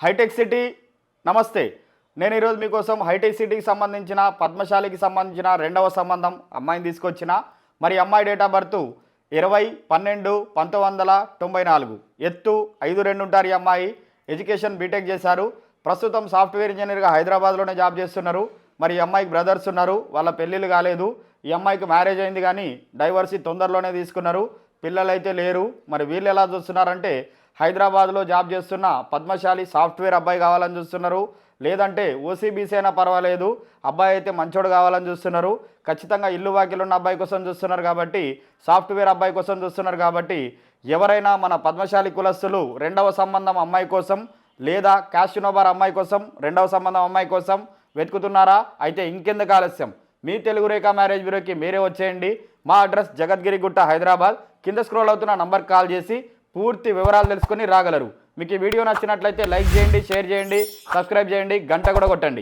Hitech city నమస్తే. నేను ఈరోజు మీకోసం హైటెక్ సిటీకి సంబంధించిన పద్మశాలికి సంబంధించిన రెండవ సంబంధం అమ్మాయిని తీసుకొచ్చిన. మరి అమ్మాయి డేట్ ఆఫ్ బర్త్ 20/12/1994, ఎత్తు 5'2" ఉంటారు. ఈ అమ్మాయి ఎడ్యుకేషన్ బీటెక్ చేశారు. ప్రస్తుతం సాఫ్ట్వేర్ ఇంజనీర్గా హైదరాబాద్లోనే జాబ్ చేస్తున్నారు. మరి ఈ అమ్మాయికి బ్రదర్స్ ఉన్నారు, వాళ్ళ పెళ్ళిళ్ళు కాలేదు. ఈ అమ్మాయికి మ్యారేజ్ అయింది కానీ డైవర్సీ తొందరలోనే తీసుకున్నారు, పిల్లలైతే లేరు. మరి వీళ్ళు ఎలా చూస్తున్నారంటే హైదరాబాద్లో జాబ్ చేస్తున్న పద్మశాలి సాఫ్ట్వేర్ అబ్బాయి కావాలని చూస్తున్నారు, లేదంటే ఓసీబీసీ అయినా పర్వాలేదు, అబ్బాయి అయితే మంచోడు కావాలని చూస్తున్నారు. ఖచ్చితంగా ఇల్లు వాకిలు ఉన్న అబ్బాయి కోసం చూస్తున్నారు కాబట్టి, సాఫ్ట్వేర్ అబ్బాయి కోసం చూస్తున్నారు కాబట్టి, ఎవరైనా మన పద్మశాలి కులస్తులు రెండవ సంబంధం అమ్మాయి కోసం లేదా క్యాషినోబార్ అమ్మాయి కోసం రెండవ సంబంధం అమ్మాయి కోసం వెతుకుతున్నారా? అయితే ఇంకెందుకు ఆలస్యం, మీ తెలుగు రేఖ మ్యారేజ్ బ్యూరోకి మీరే వచ్చేయండి. మా అడ్రస్ జగద్గిరి గుట్ట, హైదరాబాద్. కింద స్క్రోల్ అవుతున్న నంబర్ కాల్ చేసి పూర్తి వివరాలు తెలుసుకొని రాగలరు. మీకు ఈ వీడియో నచ్చినట్లయితే లైక్ చేయండి, షేర్ చేయండి, సబ్స్క్రైబ్ చేయండి, గంట కూడా కొట్టండి.